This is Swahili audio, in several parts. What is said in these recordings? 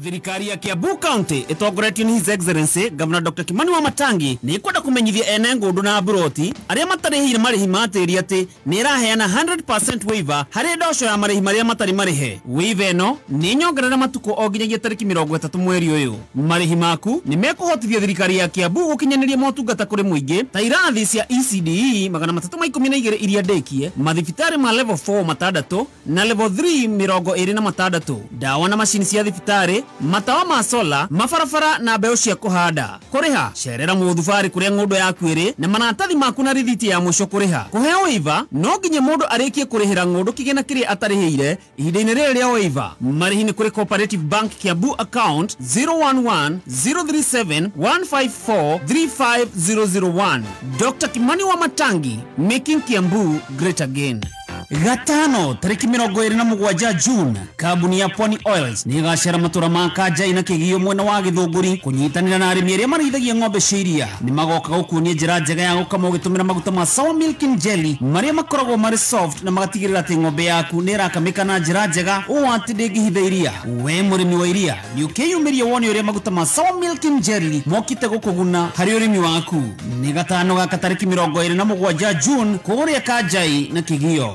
Thirikari ya Kiambu County itongoretio ni His Excellency Governor Dr. Kimani Wamatangi ni kwenda kumenyithia ene ngundu na broti aria matarihire marihi matiri ati ni iraheana 100% waiver hari ndosho ya marihi maria matari marihe. Waiver eno ni nyongerera matuko o nginyagia tariki 30 mweri uyu. Marihi maku ni mekuhotithia thirikari ya Kiambu gukinyaniria motungata kuri muingi ta irathi cia ECDE 312 iria ndekie, mathibitari ma level 4 matandatu na level 3 26, dawa na mashini cia thibitari, matawa ma sola, mafarafara na mbeo cia kuhanda. Kuriha cerera muthubari kuria ngundu yaku iri na manatathi maku na rithiti ya mwisho kuriha. Kuheo waiver no nginya mundu arikie kurihira ngundu kigena kiri atarihire ihinda-ini riri ria waiver. Marihi ni kuri Cooperative Bank Kiambu account 011-037-154-35001. Dr. Kimani Wamatangi, making Kiambu great again. Gatano tariki 27 June, kabuni ya Pwani Oils ni gacera matura ma Kanja ina kigio mwena wa Githunguri kunyitanira na arimi aria marithagia ng'ombe cia iria. Ni magoka gukunia njira njega ya gukama ugitumira maguta ma Sour Milk and Jelly maria makoragwo mari soft na magatigirira ati ng'ombe yaku ni irakamika na njira njega o ati ndingihitha iria. We murimi wa iria ni ukiyumiria woni uria maguta ma Sour Milk and Jelly mokite gukuguna hari urimi waku. Ni gatano gaka tariki 27 June kuguria Kanjai na kigio.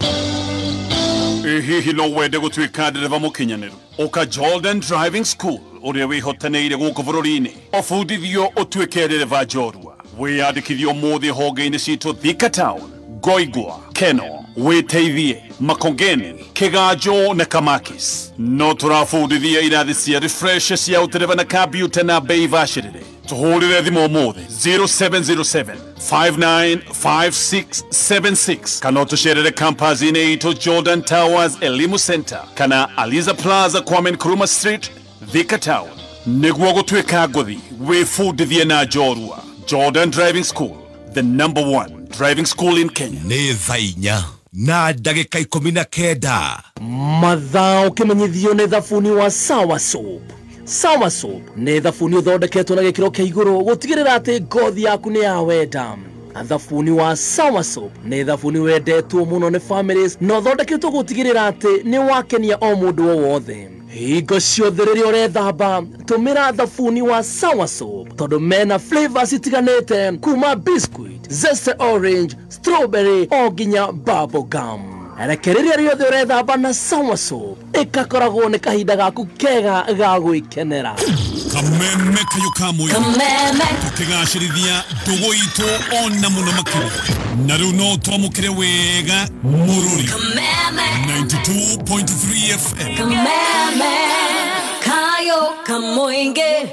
Hihi no wende gutwika ndereva mukinyaniru uka Jordan Driving School uria wihotaneire guku bururi-ini ofundithio utwike ndereva njorua. Wiyandikithio muthi honge-ini citu Thika Town, Goigwa, Keno, Witeithie, Makongeni, Kiganjo na Kamakis. No turafundithia irathi cia refresh cia utereva na computer na bei bacirire. Tuhurire thimu muthi 0707-595676 kana utusherere kampazini ito Jordan Towers Elimu Center kana Aliza Plaza Kwame Nkrumah Street, Thika Town. Niguo gutwika nguthi wifundithie na njorua. Jordan Driving School, the #1 driving school in Kenya. Ni thainya na ndagika 19 mathao kimenyithio ni thabuni wa Sour Soap. Sour Soap ni thabuni uthondeketwo na gikiro kia iguru gutigirira ati ngothi yaku ni ya wenda. Thabuni wa Sour Soap ni thabuni wendetwo muno ni families no thondeketwo gutigirira ati ni wakenia o mundu o wothe. Hingo ciothe riria urethamba tumira thabuni wa Sour Soap tondu mena flavors itiganite kuma biscuit, zesty orange, strawberry o nginya bubble gum. Rekereria riothe urethamba na Sour Soap ikakoragwo ni kahinda gaku kega ga gwikenera. kameme kayo kamwe tukigashirithia ndugu itu ona muno makiri na riu no twamukire wega mururi 92.3 FM kameme kayo kamoinge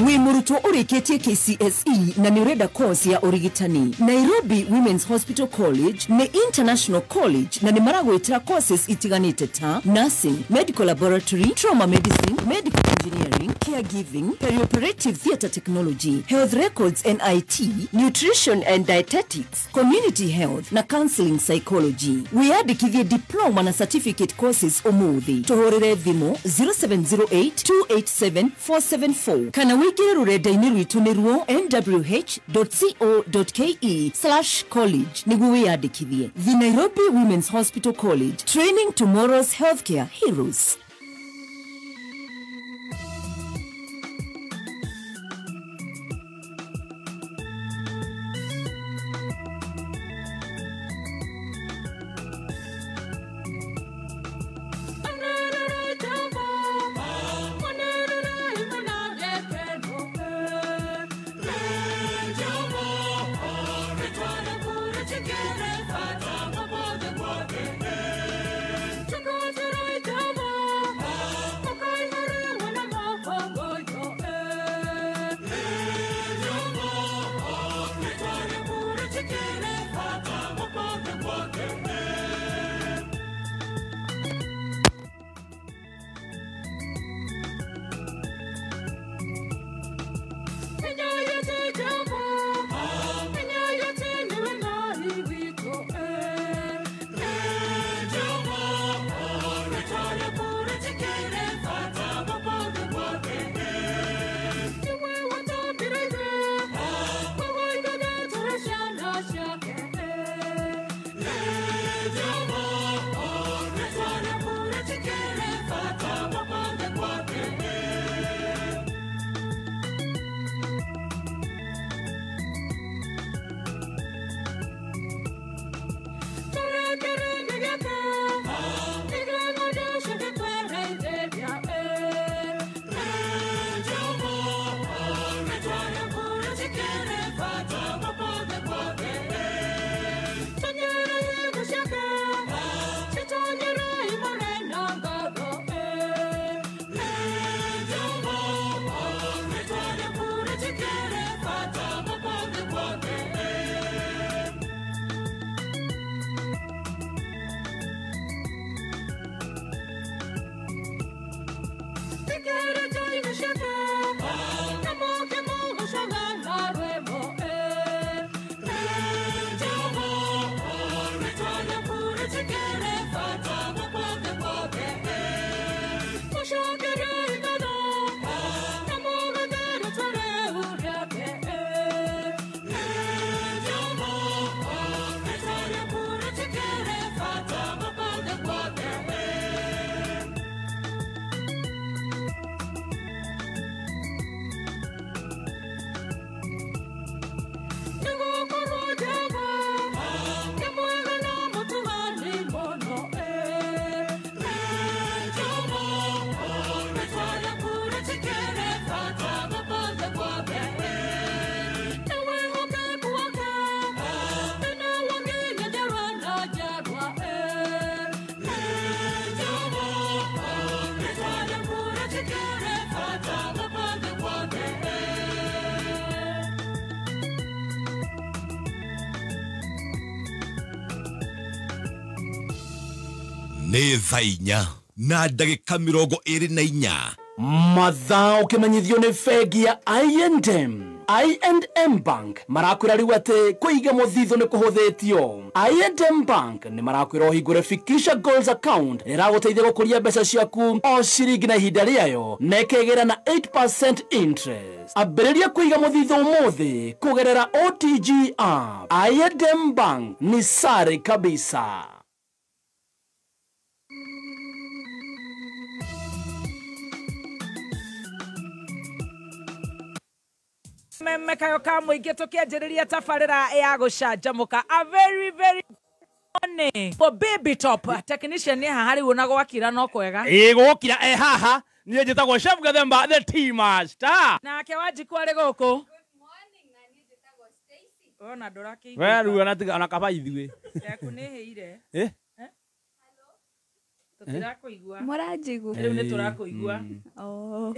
We muruto urikitie KCSE na ni urenda course ya urigitani. Nairobi Women's Hospital College ni international college na ni maragwitira courses itiganite ta nursing, medical laboratory, trauma medicine, medical engineering, caregiving, perioperative theatre technology, health records and IT, nutrition and dietetics, community health na counseling psychology. We adikithie diploma na certificate courses umuthi. Tuhorere thimu 0708-287-474 kana wigire rurenda-ini rwitu nirwo nwh.co.ke/college niguo wiyandikithie. The Nairobi Women's Hospital College, training tomorrow's healthcare heroes. Together, nĩ thaa 4 na ndagĩka 24 mathaa ũkĩmenyithio nĩ bengi ya I&M Bank marakwĩra rĩu atĩ kũiga mũthithũ nĩ kũhũthĩtio. I&M Bank nĩ marakwĩra ũhingũre Fikisha Goals account ĩragũteithia gũkũria mbeca ciaku o ciringi na ihinda rĩayo na ĩkĩgĩra na 8% interest. Ambĩrĩria kũiga mũthithũ ũmũthĩ kũgerera OTG app. I&M Bank ni sare kabisa. Mekayo kamuingi tukianjiriria tabarira ya gucanjamuka a very morning for baby top technician ni hahari wona gwakira no kwega gukira haha nie njitagwo chef Gathemba the tea master na ke wajikwa ri guku. Good morning na nie njitagwo Stacy ona nduraki we ru ona kaba ithuĩ yaku ni heire hello tutirakuigua Morajigu riu ni turakuigua oh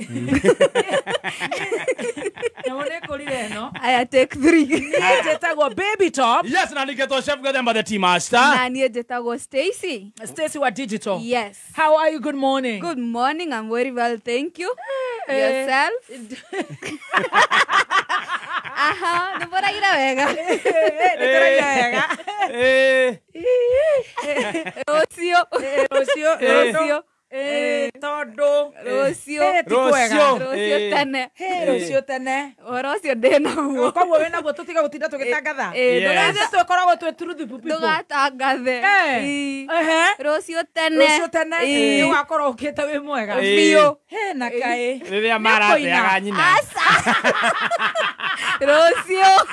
Nyone kurire no I take 3 njitagwo baby top. Yes na ningetwo chef Gathemba the tea master na nie njitagwo Stacy Wa digital. Yes. How are you? Good morning. Good morning, I'm very well, thank you. Yourself? Aha, no por ahí la vega. Rocio. Todo Rocio tene. Rocio tene. Rocio dena huo. Kwa wena go tutiga gutinda tugitangatha. Ndogathe twikoragwo twi truth people. Ndogatangathe. Rocio tene. Rocio tene. Ni wakorwo ukite wi mwega. Bio. He na kai. Riria marateaga nyina. Rocio.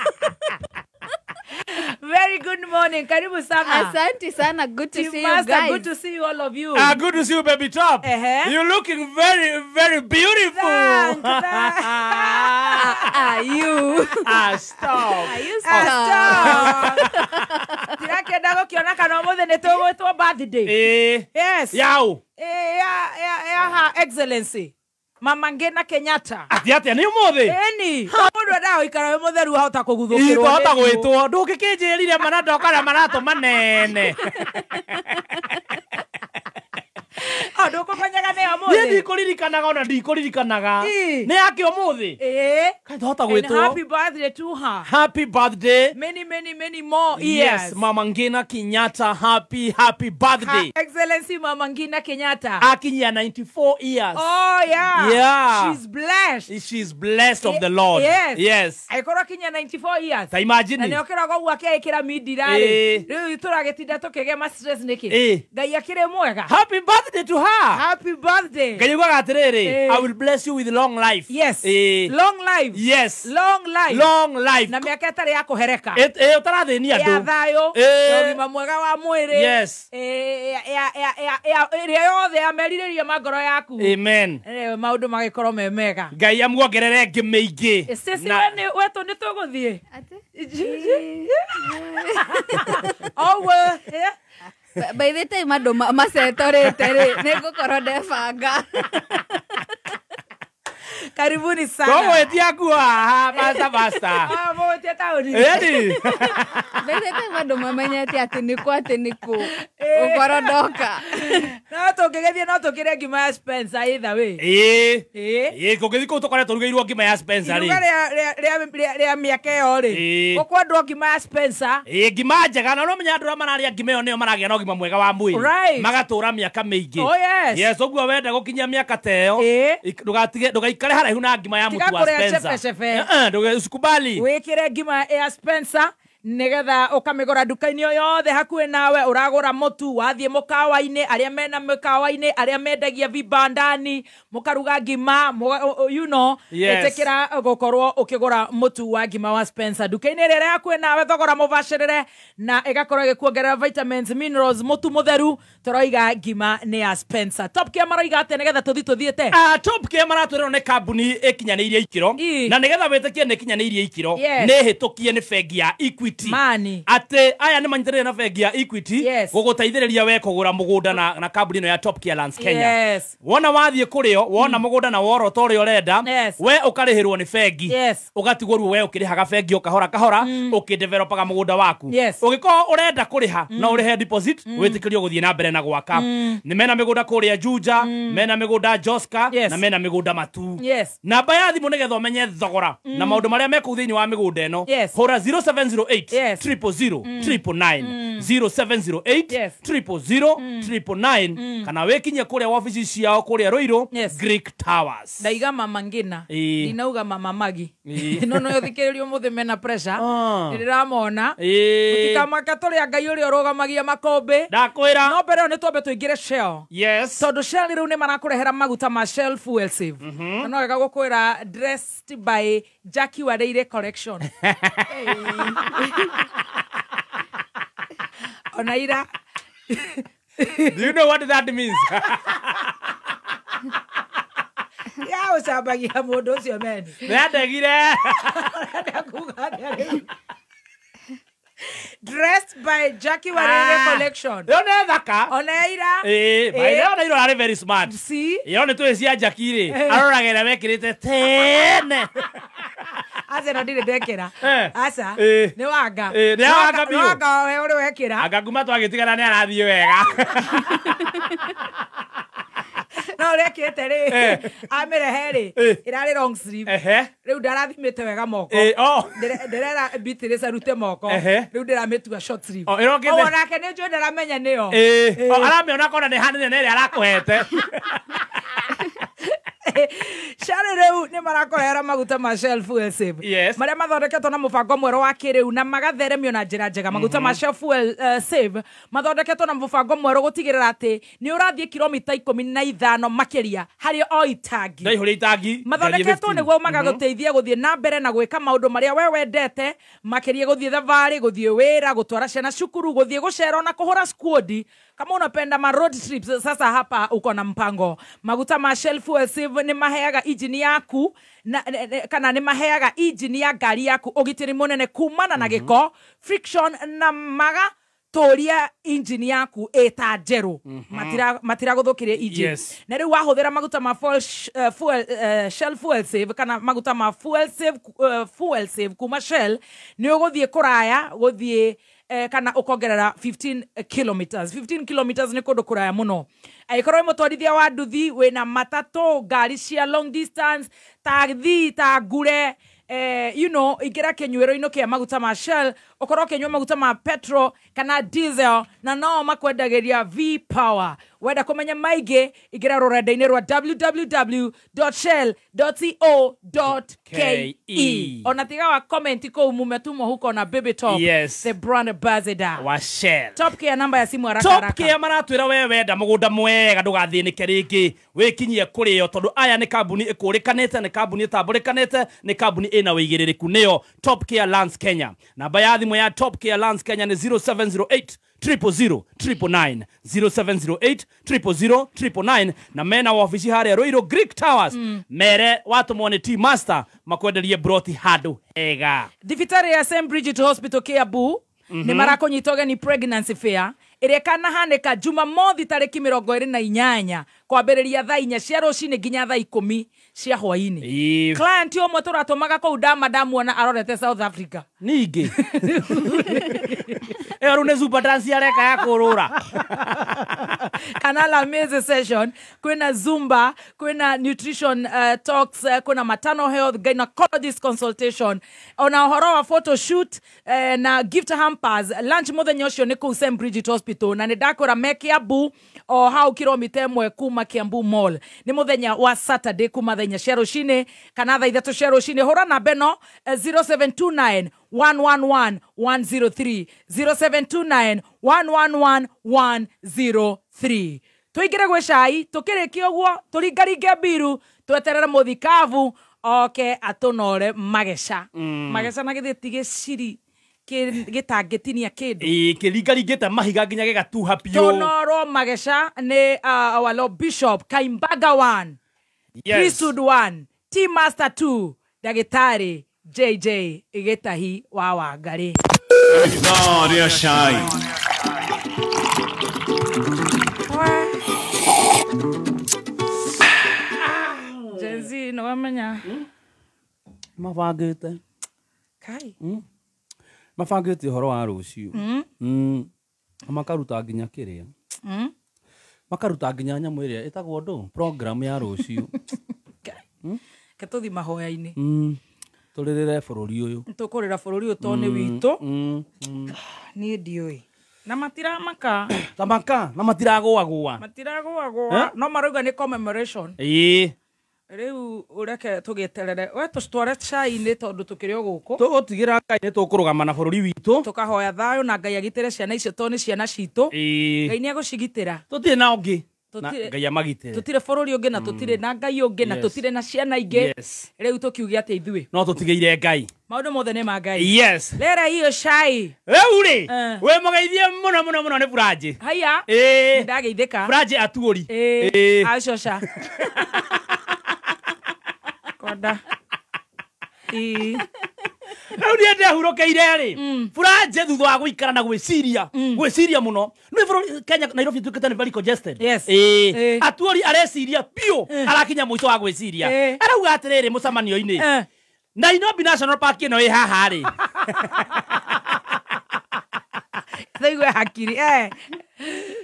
Very good morning. Karibu sana. Asante sana. Good to see you Master, guys. good to see you all of you. Good to see you, baby top. You're looking very beautiful. You. Stop. Stop. Tirakenda gukiona kana mothe ni tugwitwo birthday. Yes. Yao. Her Excellency Mama Ngina Kenyatta. Ati ni umuthi. Eni. Mundu adaho ikara we mutheru hota kuguthukirwo. Hota gwitwo. Ndugikinjirire manato kana marato manene. Andu kumenyaga ni amuthi. Ni ndikuririkanaga ona ndikuririkanaga. Ni yake umuthi. Kai hota gwitwo. Happy birthday to her. Happy birthday. Many more years. Yes, Mama Ngina Kenyatta, happy birthday. Her Excellency Mama Ngina Kenyatta. Akinyia 94 years. Oh yeah. Yeah. She's blessed. She's blessed of the Lord. Yes. Aikora kinya 94 years. Ta imagine. Na niokira go gwakekira midirari. Riu ituragetinda tukigema stress niki. Ngai akire mwega. Happy birthday to her. Happy birthday. Ngai ugaga atiriri. I will bless you with long life. Yes. Long life. Yes. Long life. Long life. Na miaka itari ya kuhereka. Utarathini andu. Ya thayo. Ugima mwega wa mwiri. Yes. Iria yothe ameririria magoro yaku. Amen. Maundu magikorwo me mega. Ngai amuongerere ngimeingĩ. Sisi wetu ni tuguthie. By the time andu macetorete ri nigukorwo ndebanga. Karibuni sana. Togwetia kuha basta. Mwetia tauni. Edi. By the time andu mamenyete ati niku ukorodoka. No tungigethie no tukire ngima ya Spencer either way. Kungithii kuu tukoretwo rugeirwo ngima ya Spencer ri. Ria miaka iyo ri. Gukwendwo ngima ya Spencer. Ngima njega na no menya andu mararia ngima iyo nio maragia na ugima mwega wa mwiri. Magatura miaka miingi. Oh yes. Yes, uguo wenda gukinyia miaka teyo. Ndugaikare haraihu na ngima ya mutu wa Spencer. Ndugakubali. Wikire ngima ya Spencer. Nigetha ukamigora duka-ini yothe hakuhi nawe uragura mutu wathie mukawa-ini aria mena mukawa-ini aria mendagia vibandani mukaruga ngima itikira gukorwo ukigura mutu wa ngima wa Spencer duka-ini riria hakuhi nawe thogora mubashirire na igakorwo igikuongerera vitamins minerals mutu mutheru turoiga ngima ni ya Spencer. Top Care maroiga ate nigetha tuthiete Top Care maratwirwo ni kambuni ikinyaniirie ikiro na nigetha witikie ni ikinyaniirie ikiro ni hitukie ni bengi ya Equity Equity Mani. ate aya nĩ manyitanĩire na bengi ya Equity gũgũteithĩrĩria we kũgũra mũgũnda na kambuni ĩno ya Top Care Lands Kenya wona wathiĩ kũrĩo wona mũgũnda na woro ũrĩa ũrenda we ũkarĩhĩrwo nĩ bengi ũgatigwo rĩu we ũkĩrĩhaga bengi ũkahora kahora ũkĩdevelopaga mũgũnda waku ũgĩkorwo ũrenda kũrĩha na ũrĩhe deposit wĩtĩkĩrio gũthiĩ na mbere na gwaka nĩ mena mĩgũnda kũrĩa Juja mena mĩgũnda Joska na mena mĩgũnda Matu namba ya thimũ nĩgetha ũmenye thogora na maũndũ marĩa mekũu thĩinĩ wa mĩgũnda ĩno hũra 0708 000 999 0708 000 999 kana wĩkinye kũrĩa wabici ciao kũrĩa Ruiru Greek Towers ndaiga mama ngina ndinauga mama magi no no thikĩrĩrio mũthĩ mena pressure ndiramona utikamaka tũrĩa Ngai ũrĩa ũrũgamagia makombe ndakwĩra no mbere nĩ twambe tũingĩre Shell tondũ Shell rĩu nĩ marakũrehera maguta ma Shell Fuel Save no wega gũkwĩra dressed by Jackie Wareire collection Onaira do you know what that means ya usabagia mũndũ ũcio meni ndegire dressed by Jackie Wareire collection yone thaka Onaira baile Onaira are very smart see yone tu cia Jackie ri aroragera mekirite tene ase no ndire ndekera asa ni wanga bio wanga we uri wekira anga kuma twagitigana ni arathie wega no rekete ri amerehe ri irari long sleeve riu ndarathimite wega moko ndirera bitire sarute moko riu ndirametua short sleeve onake ni njwe ndaramenya niyo aramiona kona ni hanene nere arakuhete Shell rĩu nĩ marakorera maguta ma Shell Fuel Save marĩa mathondeketwo na mũbango mwerũ wa kĩrĩu na magatheremio na njĩra njega maguta ma Shell Fuel Save mathondeketwo na mũbango mwerũ gũtigĩrĩra atĩ nĩ ũrathiĩ kilomita 15 makĩria harĩ o itangi ndaihũria itangi mathondeketwo nĩguo magagũteithia gũthiĩ na mbere na gwĩka maũndũ marĩa we wendete makĩria gũthiĩ thabarĩ gũthiĩ wĩra gũtwara ciana cukuru gũthiĩ gũcera na kũhũra squad kama unapenda ma road trips sasa hapa uko na mpango maguta ma Shell Fuel Save ni maheaga engine yaku kana ni maheaga engine ya gari yaku ũgitĩri mũnene kumana na gĩko friction na maga toria engine yaku eta njerũ matira gũthũkĩria engine na rĩu wahũthĩra maguta ma Shell Fuel Save kana maguta ma Fuel Save kuma Shell ni ũgũthiĩ kũraya gũthiĩ kana ukongerera 15 kilometers ni kũndũ kũraya mũno aikorwo mũtwarithia wa nduthi wĩna matatũ ngari cia long distance taxi ta ngure you know ingĩra kĩnyuĩro-inĩ kĩa maguta ma Shell ũkorwo ũkĩnyua maguta ma petrol kana diesel na no makwendagĩria V-Power wenda kũmenya maingĩ ingĩra rũrenda-inĩ rwa www.shell.co.ke ona tiga wa comment kũu mumetumwo huko na Baby Top the brand ambassador wa Shell Top Care namba ya simu haraka Top Care maratwĩra we wenda mũgũnda mwega ndũgathĩnĩke rĩngĩ wĩkinyie kũrĩo tondũ aya nĩ kambuni ĩkũrĩkanĩte nĩ kambuni ĩtambũrĩkanĩte nĩ kambuni ĩna wĩigĩrĩrĩku nĩyo Top Care Lands Kenya namba ya thimũ ya Top Care Lands Kenya nĩ 0708 000 999 0708 000 999 na mena wabici harĩa Ruiru Greek Towers mere watumwo nĩ Team Master makwenderie broti handũ hega thibitarĩ ya St Bridget Hospital Kiambu nĩ marakũnyita ũgeni pregnancy fair ĩrĩa kanahanĩka Jumamothi tarĩki 28 kwambĩrĩria thaa 4 cia rũcinĩ nginya thaa 10 cia hwaĩ-inĩ client ũmwe tũratũmaga kũu ndamuona arorete South Africa ningĩ rĩu nĩ super dance areka ya kũrũra kana la meze session kwĩna zumba kwĩna nutrition talks kwĩna maternal health gynecologist consultation ona ũhoro wa photo shoot na gift hampers lunch mũthenya ũcio nĩ kũu St Bridget Hospital na nĩ ndakwĩra me Kiambu o hau kilomita 1 kuma Kiambu Mall nĩ mũthenya wa Saturday kuma thaa 4 cia rũcinĩ kana thaa 3 cia rũcinĩ hũra namba ĩno 0729 111 103 0729 111 103 tuingire gwe cai tukirikia ũguo turingaringe mbiru tweterere mũthikavu oke atunore mageca mageca na githiti giciri gitangĩtinia kĩndũ kĩringaringĩte mahiga nginya gĩgatuha biũ tunorwo mageca nĩ our Lord Bishop Kaimbaga 1 Priesthood 1 Team Master 2 Ndagĩtarĩ JJ Gĩtahi wa Wangari No, ria cai. Jenzi, no wamenya. Mabangite. Kai. Mabangite horo wa rucio. Makaruta nginya kiria. Makaruta nginya nyamu iria itagwo ndo program ya rucio. Ketuthi mahoya-ini. Turirire bururi uyu. Tukurira bururi uyu toni witu. Ni ndioi. Na matiramaka. Tamaka, na matiragwa. Matiragwa. No marauga ni commemoration. Riu ureke tugieterere we tustware cai-ini tondu tukirio guku tugutigira Ngai ni tukurugama na bururi witu tukahoya thayo na Ngai agitire ciana icio toni ciana citu Ngai ni agucigitira tutire na ungi Ngai amagitire tutire bururi ungi na tutire na Ngai ungi na tutire na ciana ingi riu tukiugia ati ithui no tutigeire Ngai maundu mothe ni ma Ngai lera hiyo cai riu ri we mugeithie muno ni Buraji haya ndageithika Buraji atuori acoca Koda. Rau ndiende hurokeire ri. Buraje thutha wa guikara na gwiciria muno. Ni Kenya Nairobi tukete ni very congested. Atuori areciria pio arakinya muico wa gwiciria. Arauga atiriri mucamanio-ini. Nairobi National Park ino i haha ri. Thaigue hakiri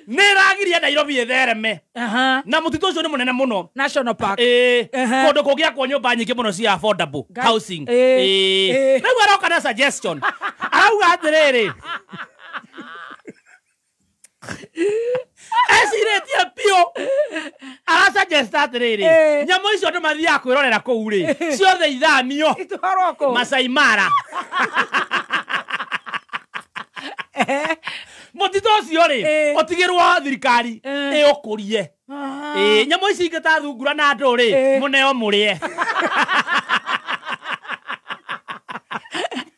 Niragiria Nairobi ethereme na mutito ucio ni munene muno National Park kundu kungia kwa nyumba nyingi muno cia affordable housing riu aroka na suggestion arauga atiriri esiretie pio arasuggest atiriri nyamu icio andu mathiaga kwirorera kuu ri ciothe ithamio Masai Mara mutito ucio ri utigirwo thirikari ukurie nyamu ici ingita thungura na andu ri muneo murie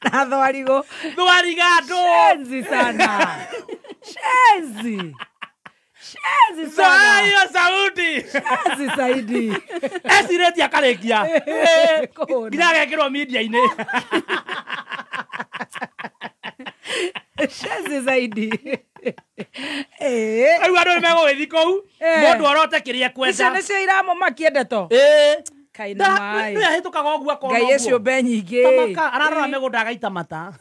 na thwariga andu shenzi sana shenzi sana hiyo sauti shenzi saidi esireti akarekia nginya agekirwo media-ini shenzi zaidi riu andu nimegugithii kou mundu orote kiria kwenda icio nicio iramo makiendeto kaina mai ahitukaga uguo akona Ngai acio mbe nyingi tamaka ararora migunda agaita mata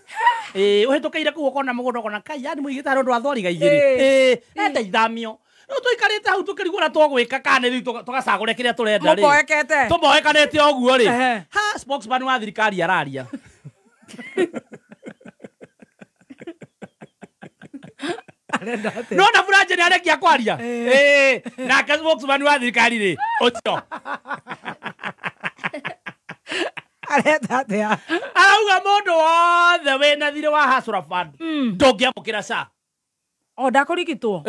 uhitukeire kuu ukona mugunda ukona kai yani muigite andu wa thoriga igiri enda ithamio no tuikarite hau tukirigura twogwika kana riu tugacagure kiria turenda ri tumoekanite uguo ri ha spokesman wa thirikari araria no na Buraje ni arekia kwaria na ka spokesman wa thirikari ri ucio areta atia arauga mundu wothe wina thire wa Hasura Fund ndungiamukira ca ndakurigitwo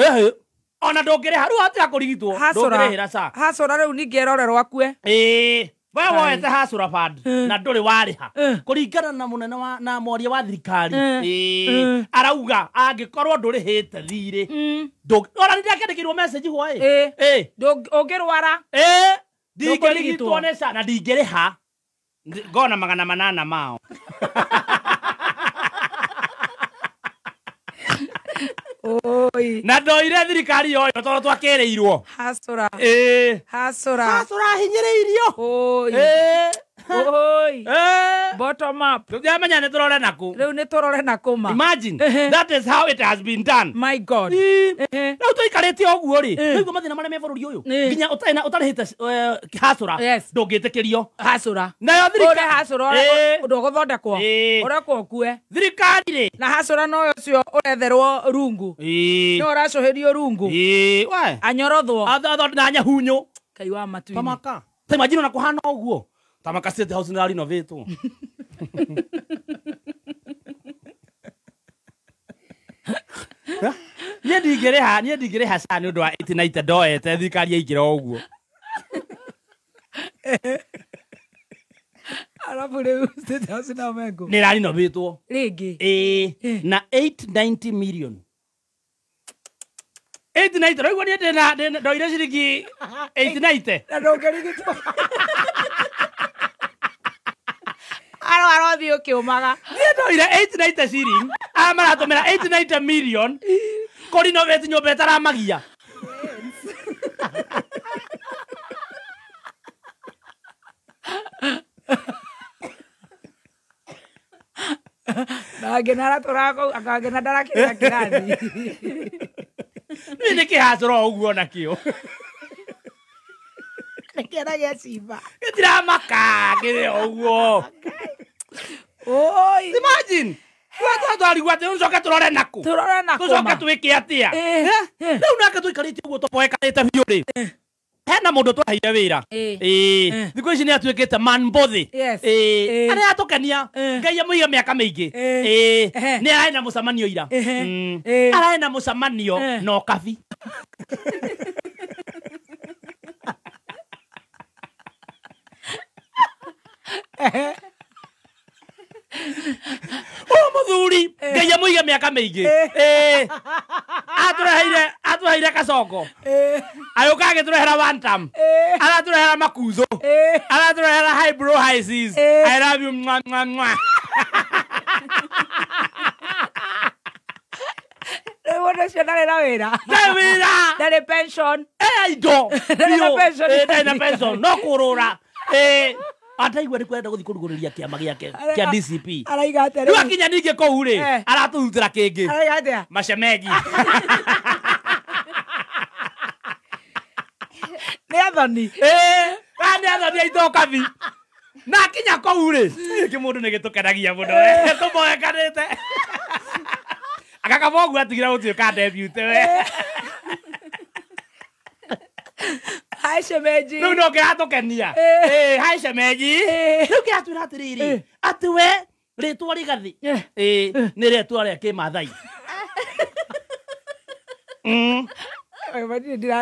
ona ndungiriha riu atia kurigitwo ndungirihira ca Hasura riu ningirorerwo akue we woete Hasura Fund na nduri wariha kuringana na munene na mwaria wa thirikari arauga angikorwo ndurihite thiri ona ndiakendekirwo message hwai ungirwara ndingirigitwo ni ca na ndingiriha ngona 800 mao na ndoire thirikari yoyo tondu twakireirwo Hasura hinyiriirio bottom up tuamenya ni turore naku riu ni turore nakuma imagine that is how it has been done my god riu tuikarite uguo ri riu mathina maria me bururi uyu nginya utarihite Hasura ndungitikirio Hasura nayo thirikari Hasura nduguthondekwo urekwo kue thirikari ri na Hasura no ucio uretherwo rungu no uracuhirio rungu we anyorothwo na nyahunyu kai wa matu tamaka imagine na kuhana uguo tamaka state house ni renovate nie ndingiriha ca ni undu wa 89 ndoete thirikari yaingira uguo arabu riu state house na mengo ni renovate ringi na 890 million 890 roigwa ni ndoire ciringi 890 na ndungirigitwo arothi ukiumaga ni ndoire 890 shilling maratumira 89 million kuri no veti nyombe taramagia Nagenara turako akagena darakira kirani. Ni kihacoro uguo nakio. Nekera gesiba. Itira makagire uguo. Oi. Imagine. Watu aligwate unzoka turore naku. Turore naku. Tuzoka tuwike atia. Leo naka tuikarite uguo topoekanite biuri. Hena mundu twaheire wira. Thikũ ici ni atuĩkĩte man bothi. Arĩa atũkenia. Ngai amũiga mĩaka mĩingĩ. Nĩ ararĩ na mũcemanio ira. Ararĩ na mũcemanio no kabi. Muthuri Ngai amũiga mĩaka mĩingĩ. Atũreheire kacongo. Ayuka agĩtũrehera one time. Aratũrehera makuzo. Aratũrehera high bro high sis. I love you mwa mwa mwa. Ewo cio ndarĩ na wĩra. Ndarĩ pension. Indo. Ndarĩ na pension. No kũrũra. Ataigua ni kwenda guthi kuruguriria kiama giake kia DCP. Araiga atĩa? Rĩu akinya ningĩ kũu rĩ, aratũrutĩra kĩngĩ. Araiga atĩa? Macemengi. Nĩ athoni. Nĩ athoni aitũ kabi. Na akinya kũu rĩ, gĩkĩ mũndũ nĩ gĩtũkenagia mũno. Tũmoekanĩte. Akakaba ũguo atigira gũtuĩka debut we. Hai shemeji. Rĩu no kĩratũkenia. Hai shemeji. Rĩu kĩratwĩra atĩrĩrĩ, atĩ we rĩtwa rĩgathi. Nĩ rĩtwa rĩa kĩmathai.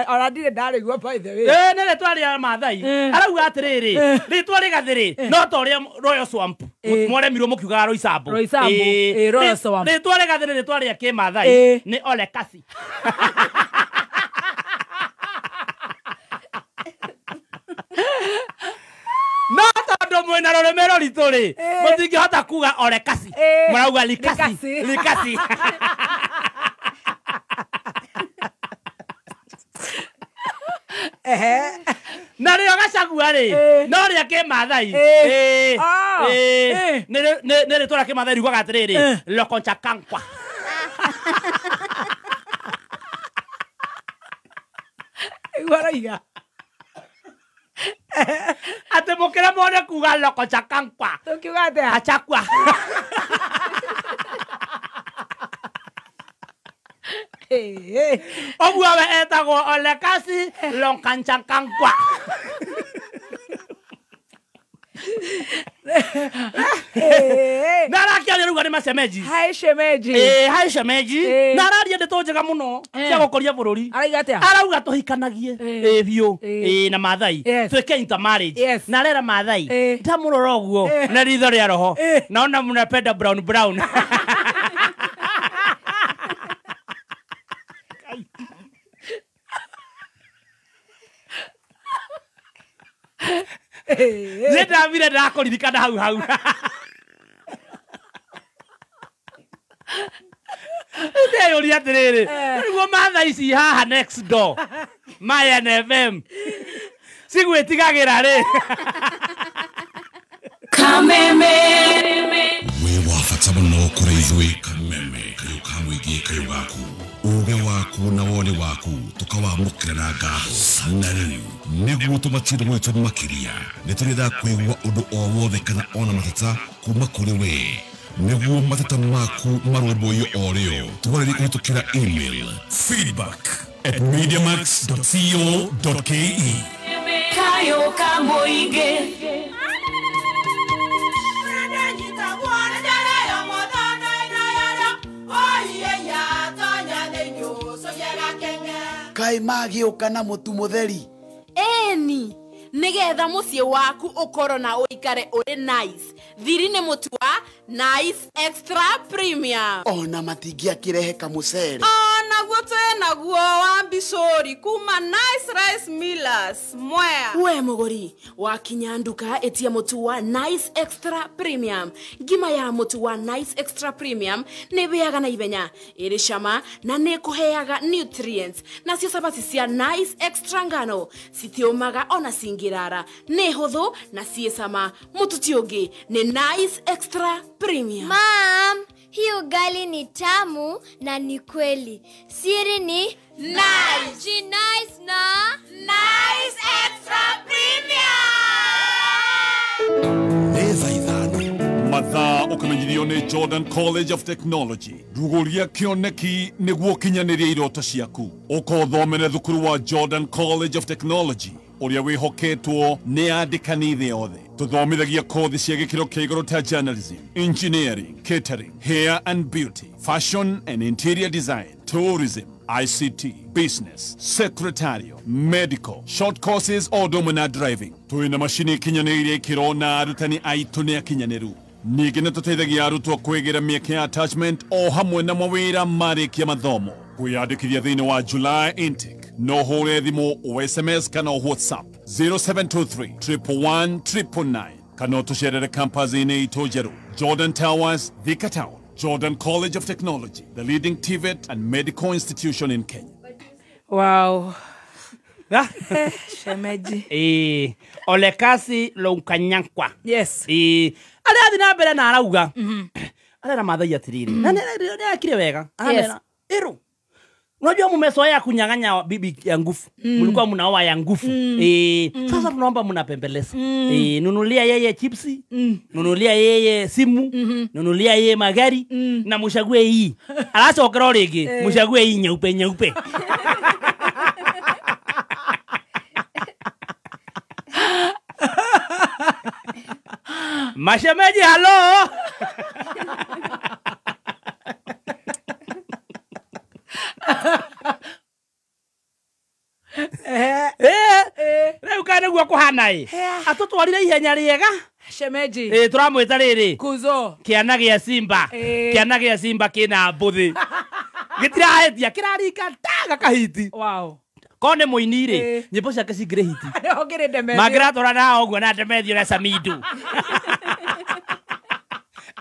Ona ndirĩ ndarĩigua by the way. Nĩ rĩtwa rĩa Maathai. Arauga atĩrĩrĩ, rĩtwa rĩgathi rĩ, no ta ũrĩa Royal Swamp. Mwaremirwo mũkiugaga Roysambu. Royal Swamp. Rĩtwa rĩgathi nĩ rĩtwa rĩa kĩmathai. Nĩ Ole Kasi. No tondu mwina rurimi ruritu ri mutingihota kuga Ole Kasi. Murauga Likasi. Likasi. Na rĩo Gachagua rĩ, no rĩa kĩmathai. Nĩ rĩtwa rĩa kĩmathai riugaga atĩrĩrĩ, Lokonchakankwa. Igwaraiga. Ate mukira mone kuga Lokonchakankwa. Tukiuga atĩa? Achakwa. Oguo we etagwo Ole Kasi Lokonchakankwa. Narakia rĩu nĩ macemeji. Hai shemeji. Hai shemeji. Nararia ndeto njega mũno cia gũkũria bũrũri. Araiga atĩa? Arauga tũhikanagie. Biũ. Na Maathai. Twĩke intermarriage. Na rera Maathai. Ndamũrora ũguo na ritho rĩa roho. Naona mnapenda brown brown. Nĩnda vile ndakũririkana hau hau. Ndeyũria atĩrĩrĩ, nĩguo Maathai ici haha next door Mayan FM cigwĩtigagĩra rĩ. Kameme we wabata mũno kũrĩ ithuĩ Kameme, kayũ ka mũingĩ kayũ gaku, uge waku na wone waku tũkawamũkĩra na ngaho. Na rĩu nĩguo tũmatire gwĩtwo makĩria, nĩtũrenda kwĩgua ũndũ o wothe kana ona mateta kuma kũrĩ we. Nĩguo mateta maku marũmbũiyo o rĩo tũgarĩrie kũhĩtũkĩra email feedback@mediamax.co.ke. Kayo kamoige. Kai magĩũka na mũtu mũtheri. Eni nigetha muciĩ waku ũkorwo na ũikare ũrĩ nice. Thiri nĩ mũtu wa Nice Extra Premium. Ona matingĩakĩrehe kamũcere. Ona naguo naguo wa Bishori kuma Nice Rice Millers Mwea. We muguri wakinya nduka etia mutu wa Nice Extra Premium. Ngima ya mutu wa Nice Extra Premium ne beaga na ibenya iri shama na ne kuheaga nutrients na cio sabati cia Nice Extra ngano citiomaga ona singirara ne huthu na cie sama mutu tiongi ne Nice Extra Premium. Mom, hii ugali ni tamu na ni kweli. Siri ni nice. Ji nice na Nice Extra Premium. Neza ithano. Mathaa ukamenyirio ni Jordan College of Technology. Ruguria kioneki niguo kinyaniria iroto ciaku. Ukothomere thukuru wa Jordan College of Technology. Uria wihoketwo ni andikani thĩ yothe. Tuthomithagia kothi cia gĩkĩro kĩa igũrũ ta journalism, engineering, catering, hair and beauty, fashion and interior design, tourism, ICT, business, secretarial, medical, short courses o ũndũmwe na driving. Twĩna macini ikinyanĩirie ikĩro na arutani aitũ nĩ akinyanĩru. Ningĩ nĩ tũteithagia arutwo kwĩgĩra mĩeke ya attachment o hamwe na mawĩra marĩkia mathomo. Kwĩyandĩkithia thĩinĩ wa July intake. No hore thimo o SMS kana o WhatsApp 0723 111 999 kana tusherere campus ine itojeru Jordan Towers, Thika Town. Jordan College of Technology, the leading TVET and medical institution in Kenya. Wow. Shemeji. Olekasi Lonkanyankwa. Yes. Ale adina bere na arauga. Ale na madha yatiriri. Na akire wega. Yes. Ero. Unajua mumezoea kunyang'anya bibi ya nguvu. Mlikuwa mnaoa ya nguvu. Sasa tunaomba mnapembeleza. Nunulia yeye chipsi, nunulia yeye simu, nunulia yeye magari na mshague hii. Alacho okero rege, mshague hii nyeupe nyeupe. Mashemeji hello. Leo kana gwa kuhana atutwarire ihenya riega shemeji turamwita riri kuzo kiana gia Simba kiana gia Simba kina mbuthi gitirahetia kirarika taga kahiti wow kone muinire nyimbo ciake cingire hiti ogire ndemethio magratora na ogwo na ndemethio na Samido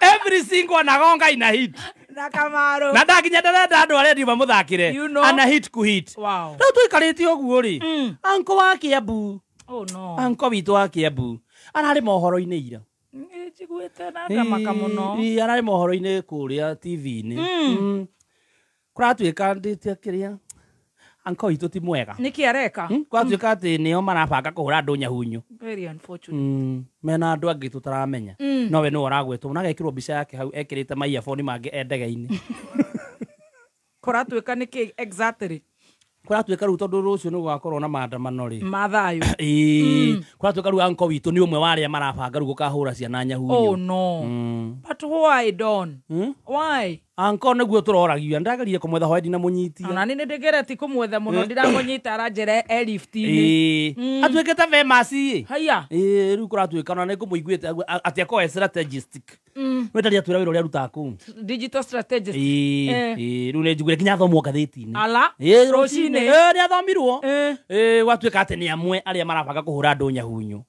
every single anagonga ina hit na Kamaro na ndakinya ndarenda andu aria ndiuma muthakire ana hit ku hit wow no tuikarite oguo ri anko wa Kiambu oh no anko witu wa Kiambu arari mohoro-ini ira njiguite na ndamaka muno arari mohoro-ini kuria TV-ini kuratuika nditia kiria anko witu ti mwega niki areka kuratuika ati nio marabanga kuhura andu nyahunyu very unfortunate mena andu angi tutaramenya no we no uragwetwo na gekirwo mbica yake hau ekirite maiafoni mangi endege-ini kuratuika niki exactly kuratuika ru tondu rucio ni gugakorwo na maandamano ri mathayo kuratuika ru anko witu ni umwe wa aria marabanga ru gukahura ciana nyahunyu oh no but why Don why anko neguo turoragio ndagerie kumwetha hwaidi na munyiti na ni ndigereti kumwetha muno ndiramunyita aranjere elift-ini atuikete famous haya riu kuratuika na nikumuiguite ati ako strategistic wetari atwira wira uria ruta ku digital strategist riu ne njugire kinya thomo gatheti-ini ala rocine ni athomirwo watuika ati ni amwe aria marabanga kuhura andu nyahunyu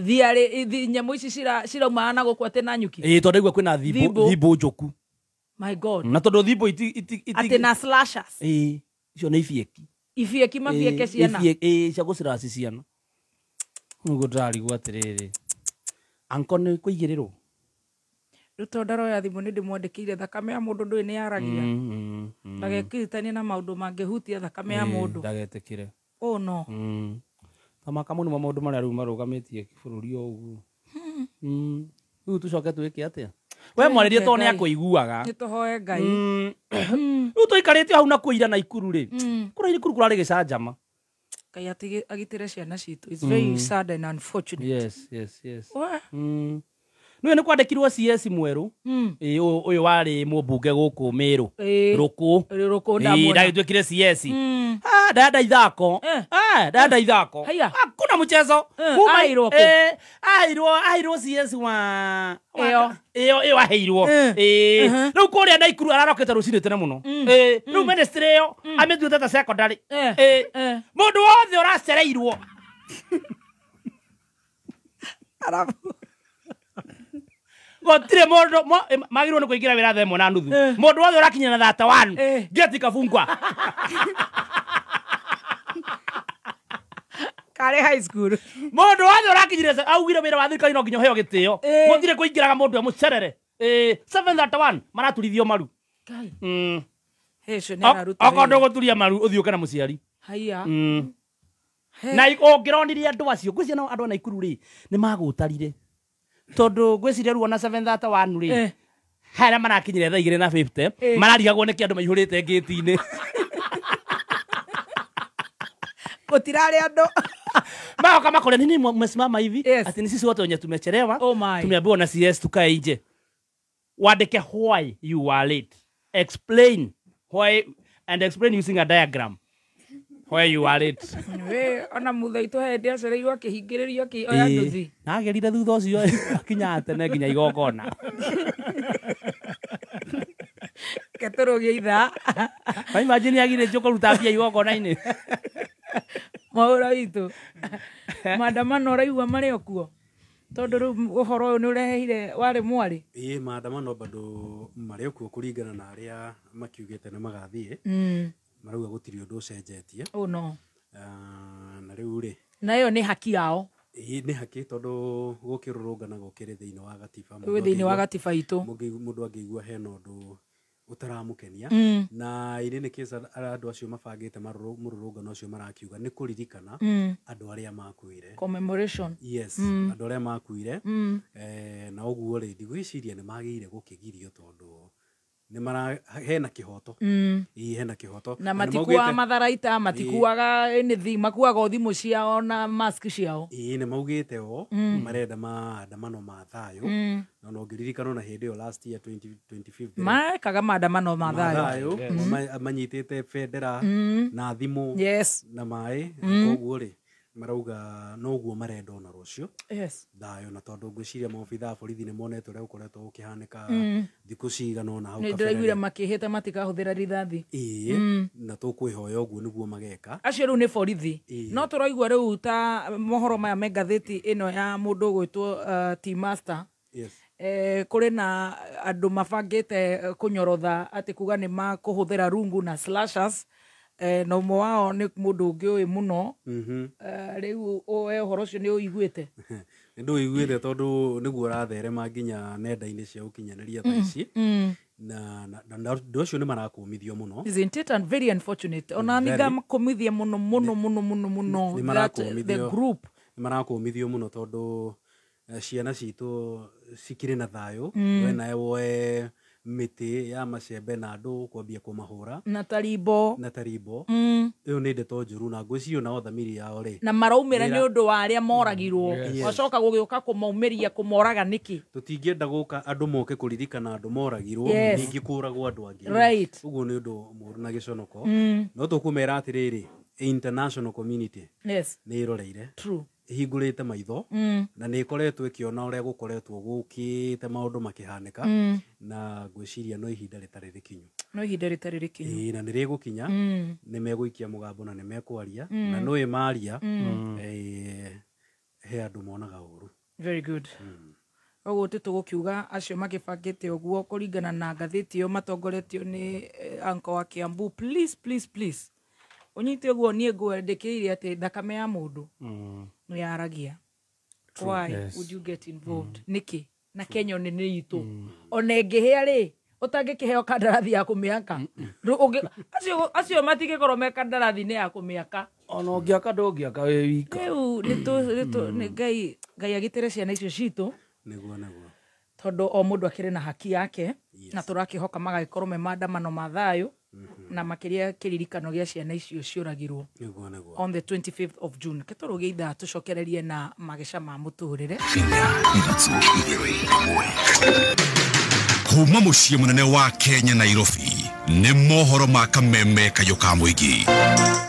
thiari nyamu ici cirauma na gukwate na nyuki tondu igua kwina thimbo njoku my god na tondu thimbo ati na slashers icio ni ifieki mafieke ciana cia guciraci ciana nugo ndari gwatiriri anko ni kuigirirwo rutondaro ya thimu ni ndimwandikire thakame ya mundu ndui ni yaragia ndagekitania na maundu mangihutia thakame ya mundu ndagetekire oh no tamaka muno maundu maria riu marugamitie bururi o uguo riu tucoke twike atia we mwaririe to ni akuiguaga ni tuhoe Ngai riu tuikarite hau na kuira na ikuru ri kurairi kuru kurari gicanjama Ngai agitire ciana citu it's very sad and unfortunate yes niwe ni kwandikirwo CS mweru uyu wari mumbunge guku Miru ruku ndamwona ndagitwikire CS dada ithako dada ithako hakuna mchezo airwo CS wa eo aheirwo riu kuria Naikuru ararokete rucini tene muno riu ministry yo amethuite ta secondary mundu wothe uracereirwo gotire mundu magirwo ni kuingira wira themo na nuthu mundu wothe urakinya na 31 geti kafungwa kare high school mundu wothe urakinyire augire wira wa thirikari no nginya heo gitio mutire kuingiraga mundu amucerere 731 maraturithio maru hecio ni araruta akondo guturia maru uthiuke na muciari haya na ongironirie andu acio ngwiciria no andu a Naikuru ri ni magutarire tondu ngwiciria ruo na 731 ri hara marakinyire thaa 2:50 mararigagwo niki andu maihurite ngiti-ini kutirari andu maoka makore nini mmesimama hivi ati ni sisi wote wenye tumechelewa tumeambiwa na CS tukae nje wandike why you are late explain why and explain using a diagram why you are late we ona muthaito hende acereirwo akihingiririo oya nduthi nagerire thutha ucio akinya tene nginya igongona keturugia itha imagine agire njoko ruta bia igongona-ini maura itu maandamano uraigua mari okuo tondu riu uhoro uyu ni ureheire wari mwari maandamano bado mari okuo kuringana na aria makiugite ni magathie marauga gutiri undu ucenjetie no na riu ri nayo ni haki yao ni haki tondu gukirurungana gukiri thiini wa gatiba thiini wa gatiba itu mundu angigua hena undu utaramukenia na iri ni kisa andu acio mabangite mururungano ucio marakiuga ni kuririkana andu aria makuire commemoration yes andu aria makuire na uguo ri ndigwiciria ni magire gukigirio tondu ni mara hena kihoto hena kihoto na matikuwa matharaita matikuaga enithi makuaga thimu ciao na mask ciao ni maugite o marenda maandamano ma thayo na no ngiririkana na hindi yo last year 2025 makaga maandamano ma thayo manyitite bendera na thimu na mai koguo ri marauga no guo marenda ona rucio thayo na tondu ngwiciria maobitha a borithi ni monete uria ukoretwo ukihanika thiku cigana ona hau kabere ni ndiraiguire makihita matikahuthira rithathi na tukwihoya uguo niguo mageka acio riu ni borithi no turaigua riu ta mohoro maya me ngatheti ino ya mundu gwitwo T Master kuri na andu mabangite kunyorotha ati kuga ni makuhuthira rungu na slashers na umwe wao ni mundu ungi ui muno riu we horo ucio ni uiguite ndu iguite tondu niguo uratherema nginya nenda-ini cia ukinyaniria tha ici na ndu ucio ni marakumithio muno isn't it and very unfortunate ona niga makumithia muno that the group ni marakumithio muno tondu ciana citu cikiri na thayo we nawe miti ya macembe na andu kwambia kumahura na tarimbo iyo ni ndeto njuru na ngwicirio na othamiri yao ri na maraumira ni undu wa aria moragirwo wacoka gugiuka kumaumiria kumoraga niki tutingienda guka andu moke kuririkana andu moragirwo ningi kuragwo andu angi uguo ni undu muru na giconoko no tukumera atiriri international community ni iroreire ihingurite maitho na ni ikoretwo ikiona uria gukoretwo gukite maundu makihanika na ngwiciria no ihinda ritari rikinyu na ni rigukinya ni meguikia mugambo na ni mekwaria na no imaria he andu monaga uru very good oguo titugukiuga acio magibangite uguo kuringana na ngatheti yo matongoretio ni anko wa Kiambu please unyite uguo nie ngwendekire ati thakame ya mundu no yaragia why would you get involved niki na Kenya ni itu ona ngihia ri utangikiheo kandarathi ya kumiaka acio matingikorwo me kandarathi ni ya kumiaka ona ungiaka ndungiaka we wika riu ni ngai agitire ciana icio citu niguo tondu o mundu akiri na haki yake na turakihoka magagikorwo me maandamano ma thayo na makiria kiririkano gia ciana icio ciuragirwo on the 25th of June keturuge itha tucokererie na magisha ma muturire kuma muciĩ munene wa Kenya Nairobi nĩ mohoro ma kameme kayo ka mũingĩ.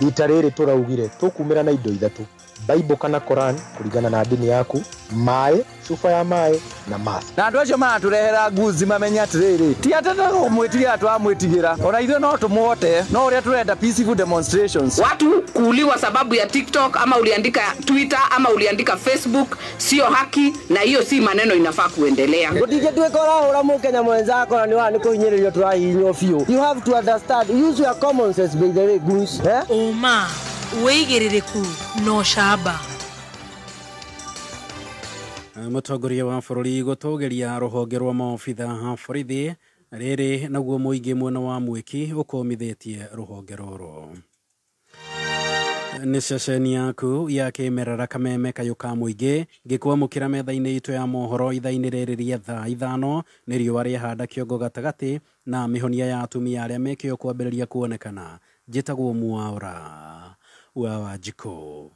Rita rĩrĩ tũraugire tũkumĩra na indo ithatũ: Bible kana Quran kũringana na ndini yaku, maĩ, chupa ya maĩ na mask. Na andũ acio maratũrehera nguzi mamenya atĩrĩrĩ, ti atenda kumwĩtigira twamwĩtigĩra, ona ithuĩ no tũmuote, no ũrĩa tũrenda peaceful demonstrations. Watu kuuliwa sababu ya TikTok ama uliandika Twitter ama uliandika Facebook sio haki, na hiyo si maneno inafaa kuendelea. Gũtige tuĩka ũrahũra mũkenya mwenzako na nĩ kũhinyĩrĩrio tũrahihinywo biũ. You have to understand, use your common sense by the way, goose. Uma wĩigĩrĩrĩku no shaba. Mũtongoria wa bũrũri gũtũgĩria rũhonge rwa maobitha ha borithi rĩrĩ naguo mũingĩ mwena wa Mwiki ũkomithĩtie rũhonge rũrũ. Nĩ ceceni yaku ya kĩmerera kameme kayo ka mũingĩ ngĩkwamũkĩra metha-inĩ itũ ya mohoro ithaa-inĩ rĩrĩ rĩa thaa ithano nĩ riũa rĩahanda kĩongo gatagatĩ na mĩhonia ya atumia arĩa mekĩo kwambĩrĩria kuonekana. Njĩtagwo Mwaũra wa Wanjikũ.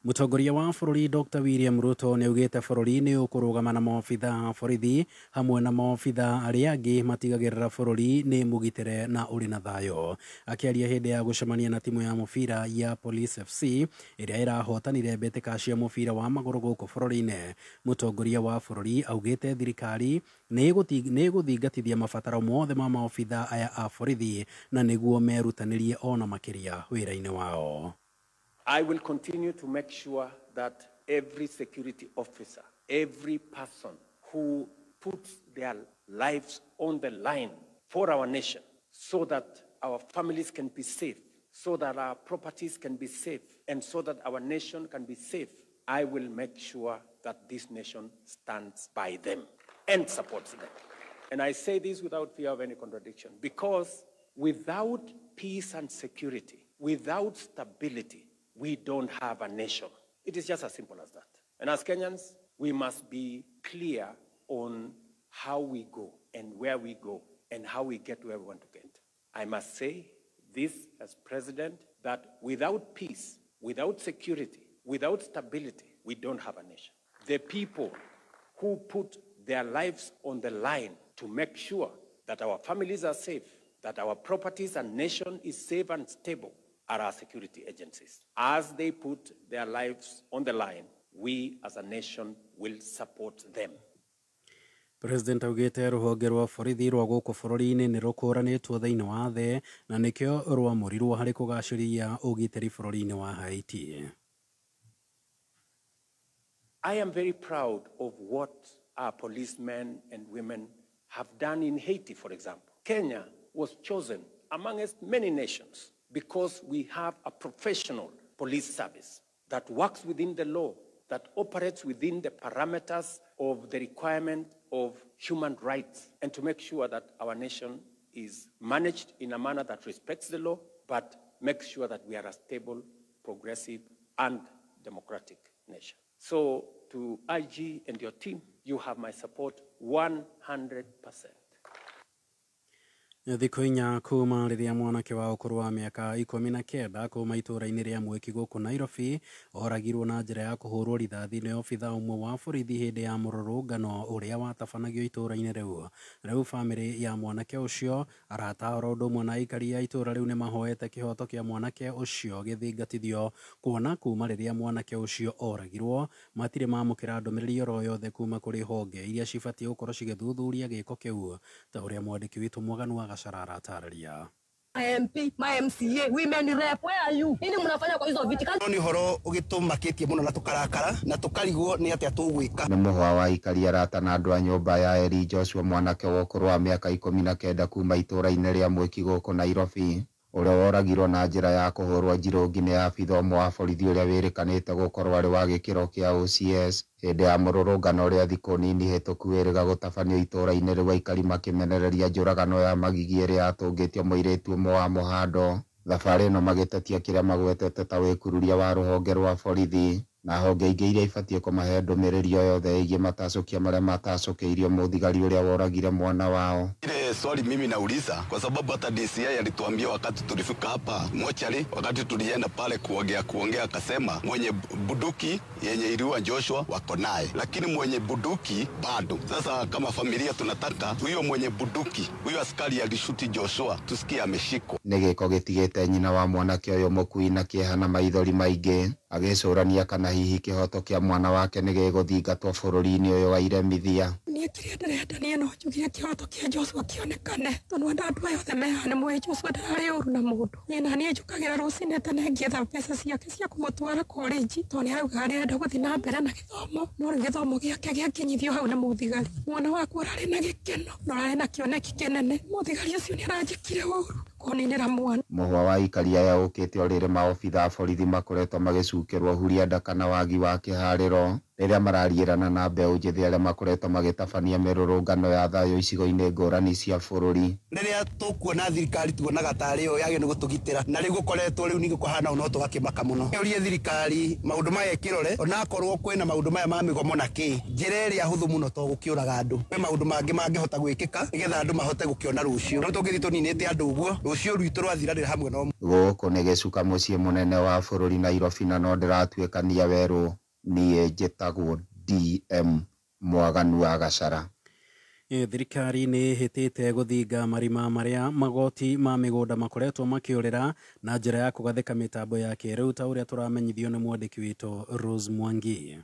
Mũtongoria wa bũrũri Dr. William Ruto nĩ augĩte bũrũri nĩ ũkũrũgama na maobitha a borithi hamwe na maobitha arĩa angĩ matigagĩrĩra bũrũri nĩ mũgitĩre na ũrĩ na thayũ. Akĩaria hĩndĩ ya gũcemania na timu ya mũbira ya Police FC ĩrĩa ĩrahotanire mbĩtĩka cia mũbira wa magũrũ gũkũ bũrũri-inĩ, mũtongoria wa bũrũri augĩte thirikari nĩ ĩgũthingatithia mabataro mothe ma maobitha aya a borithi na nĩguo merutanĩrie ona makĩria wĩra-inĩ wao. I will continue to make sure that every security officer, every person who puts their lives on the line for our nation so that our families can be safe, so that our properties can be safe, and so that our nation can be safe, I will make sure that this nation stands by them and supports them. And I say this without fear of any contradiction, because without peace and security, without stability, we don't have a nation. It is just as simple as that. And as Kenyans, we must be clear on how we go and where we go and how we get where we want to get. I must say this as president, that without peace, without security, without stability, we don't have a nation. The people who put their lives on the line to make sure that our families are safe, that our properties and nation is safe and stable, are our security agencies. As they put their lives on the line, we as a nation will support them. President augĩte rũhonge rwa borithi rwa gũkũ bũrũri-inĩ nĩ rũkũranĩtwo thĩinĩ wa thĩ na nĩkĩo rwamũrirwo harĩ kũgacĩria ũgitĩri bũrũri-inĩ wa Haiti. I am very proud of what our policemen and women have done in Haiti, for example. Kenya was chosen amongst many nations because we have a professional police service that works within the law, that operates within the parameters of the requirement of human rights, and to make sure that our nation is managed in a manner that respects the law, but makes sure that we are a stable, progressive, and democratic nation. So to IG and your team, you have my support 100%. Thikũ inya kuma rĩrĩa mwanake wa ũkũrũ wa mĩaka 19 kuma itũũra-inĩ rĩa Mwiki gũkũ Nairobi oragirwo na njĩra ya kũhũrwo rithathi nĩ obitha ũmwe wa borithi hĩndĩ ya mũrũrũngano ũrĩa watabanagio itũũra-inĩ rĩu. Rĩu bamĩrĩ ya mwanake ũcio, arata oro ũndũ ũmwe na aikari a itũũra rĩu nĩ mahoete kĩhoto kĩa mwanake ũcio gĩthingatithio, kuona kuma rĩrĩa mwanake ũcio oragirwo matirĩ mamũkĩra ndũmĩrĩri oro yothe kuma kũrĩ honge iria cibatiĩ gũkorwo cigĩthuthuria gĩko kĩu, ta ũrĩa mwandĩki witũ Mwaganu wa Gacara aratarĩria. MP, my MCA, women rep, where are you? Nini mnafanya kwa hizo viti? Ni horo ũgĩtũmakĩtie mũno na tũkarakara na tũkarigwo nĩ atĩa tũgwĩka. Nĩ mũhwa wa aikari arata na andũ a nyũmba ya Eri Joshua mwanake wa ũkũrũ wa mĩaka 19 kuma itũũra-inĩ rĩa Mwiki gũkũ Nairobi, ũrĩa woragirwo na njĩra ya kũhũrwo njirũngi nĩ abitha ũmwe wa borithi ũrĩa wĩrĩkanĩte gũkorwo arĩ wa gĩkĩro kĩa OCS hĩndĩ ya mũrũrũngano ũrĩa thikũ nini hĩtũku wĩrĩga gũtabanio itũũra-inĩ rĩu aikari makĩmenereria njũragano ya magigi ĩrĩa yatũngĩtio mũirĩtu ũmwe wa Mũhando. Thabarĩ ĩno magĩtetia kĩrĩa magwetete ta wĩkururia wa rũhonge rwa borithi na honge ingĩ iria ibatiĩ kũmahe ndũmĩrĩri o yothe ĩgiĩ matacũkia marĩa matacũkĩirio mũthigari ũrĩa woragire mwana wao. Ile swali mimi nauliza kwa sababu hata DCI alituambia wakati tulifika hapa mochari, wakati tulienda pale kuongea akasema mwenye buduki yenye iliua Joshua wako naye, lakini mwenye buduki bado. Sasa kama familia tunataka huyo mwenye buduki, huyo askari alishuti Joshua tusikie ameshikwa. Negeko gitigite nyina wa mwanake uyu mukui na kiehana maithori maingi agicurania kana hihi kihoto kia mwana wake nigiguthingatwo bururi-ini uyu wa iremithia. Nie kiria ndirenda nie no njugire kihoto kia Joshua kionekane tondu andu ayothe mehane mwe Joshua ndarari uru na mundu nyina nie njukagira rucine tene ngietha mbeca ciake cia kumutwara college tondu arauga arenda guthi na mbere na githomo no githomo giake giakinyithio hau na muthigari mwana waku arari na gikeno no arari na kioneki kinene muthigari ucio ni aranjikire uru koninira mwana. Muhwa wa ikaria ya ukite orire maobitha a borithi makoretwo magicukirwo huria ndaka na wagi wa kihariro riria marariirana na mbeu njithi aria makoretwo magitabania mirurungano ya thayo icigo-ini ngurani cia bururi. Riria tukuona thirikari tuonaga tari yo yage ni gutugitira na riu gukoretwo riu ni gukuhana no tugakimaka muno. Urie thirikari maundu maya kirore ona akorwo kwina maundu maya ma migomo na ki njira iria huthu muno to gukiuraga andu we maundu mangi mangihota gwikika nigetha andu mahote gukiona rucio no tungithi tuninite andu uguo rucio rwitu rwathiranira hamwe no guku ni gicuka mucii munene wa bururi Nairobi na no ndiratuikania weru nie njitagwo DM Mwaganu wa Gacara. Thirikari nĩ ĩhĩtĩte gũthinga marima marĩa magoti ma mĩgũnda makoretwo makĩũrĩra na njĩra ya kũgathĩka mĩtambo ya kĩrĩu ta ũrĩa tũramenyithio nĩ mwandĩki witũ Rose Mwangi.